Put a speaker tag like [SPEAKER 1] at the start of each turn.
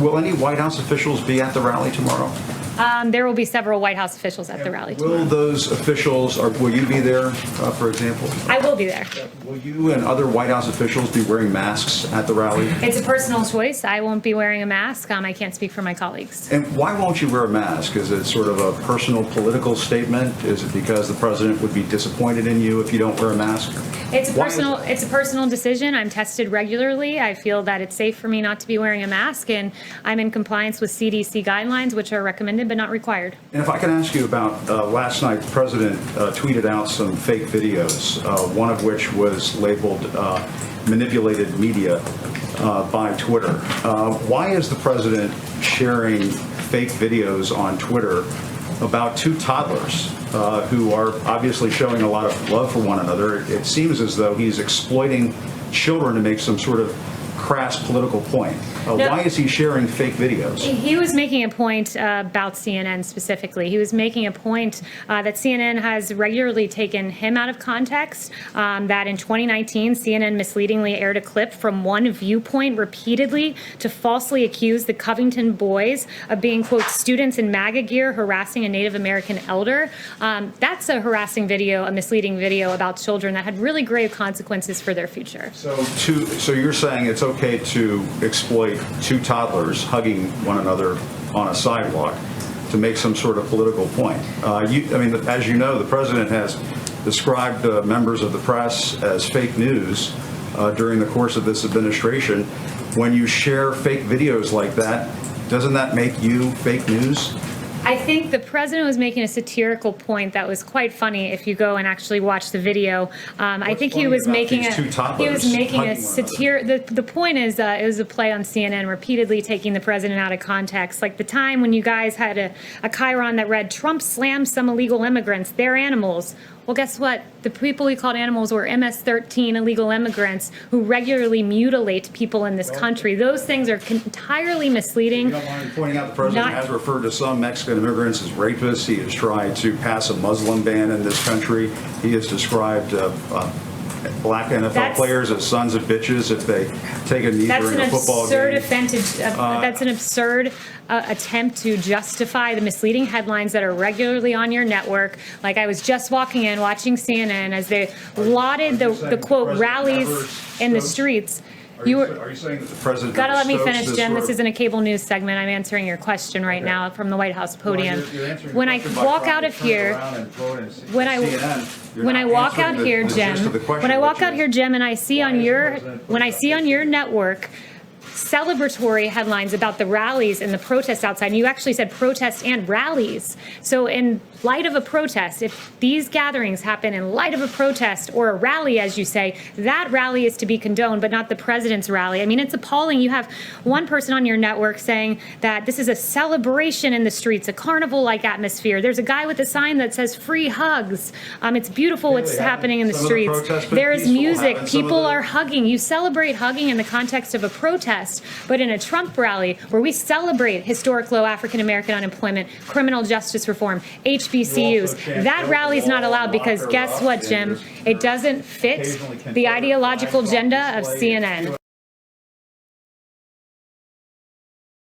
[SPEAKER 1] Will any White House officials be at the rally tomorrow?
[SPEAKER 2] There will be several White House officials at the rally tomorrow.
[SPEAKER 1] Will those officials, or will you be there, for example?
[SPEAKER 2] I will be there.
[SPEAKER 1] Will you and other White House officials be wearing masks at the rally?
[SPEAKER 2] It's a personal choice. I won't be wearing a mask. I can't speak for my colleagues.
[SPEAKER 1] And why won't you wear a mask? Is it sort of a personal political statement? Is it because the president would be disappointed in you if you don't wear a mask?
[SPEAKER 2] It's a personal decision. I'm tested regularly. I feel that it's safe for me not to be wearing a mask, and I'm in compliance with CDC guidelines, which are recommended but not required.
[SPEAKER 1] And if I can ask you about last night, the president tweeted out some fake videos, one of which was labeled manipulated media by Twitter. Why is the president sharing fake videos on Twitter about two toddlers who are obviously showing a lot of love for one another? It seems as though he's exploiting children to make some sort of crass political point. Why is he sharing fake videos?
[SPEAKER 2] He was making a point about CNN specifically. He was making a point that CNN has regularly taken him out of context, that in 2019, CNN misleadingly aired a clip from one viewpoint repeatedly to falsely accuse the Covington boys of being, quote, students in MAGA gear harassing a Native American elder. That's a harassing video, a misleading video about children that had really grave consequences for their future.
[SPEAKER 1] So you're saying it's okay to exploit two toddlers hugging one another on a sidewalk to make some sort of political point. As you know, the president has described members of the press as fake news during the course of this administration. When you share fake videos like that, doesn't that make you fake news?
[SPEAKER 2] I think the president was making a satirical point that was quite funny if you go and actually watch the video. I think he was making a satire. The point is it was a play on CNN repeatedly taking the president out of context. Like the time when you guys had a chyron that read, Trump slammed some illegal immigrants, they're animals. Well, guess what? The people we called animals were MS-13 illegal immigrants who regularly mutilate people in this country. Those things are entirely misleading.
[SPEAKER 1] You don't mind pointing out the president has referred to some Mexican immigrants as rapists. He has tried to pass a Muslim ban in this country. He has described black NFL players as sons of bitches if they take a knee during a football game.
[SPEAKER 2] That's an absurd attempt to justify the misleading headlines that are regularly on your network. Like I was just walking in, watching CNN as they lauded the quote rallies in the streets.
[SPEAKER 1] Are you saying that the president
[SPEAKER 2] gotta let me finish, Jim? This isn't a cable news segment. I'm answering your question right now from the White House podium.
[SPEAKER 1] When I walk out of here,
[SPEAKER 2] when I walk out here, Jim, and I see on your network celebratory headlines about the rallies and the protests outside. And you actually said protests and rallies. So in light of a protest, if these gatherings happen in light of a protest or a rally, as you say, that rally is to be condoned, but not the president's rally. I mean, it's appalling. You have one person on your network saying that this is a celebration in the streets, a carnival-like atmosphere. There's a guy with a sign that says free hugs. It's beautiful what's happening in the streets. There is music. People are hugging. You celebrate hugging in the context of a protest, but in a Trump rally where we celebrate historic low African-American unemployment, criminal justice reform, HBCUs, that rally is not allowed because guess what, Jim? It doesn't fit the ideological agenda of CNN.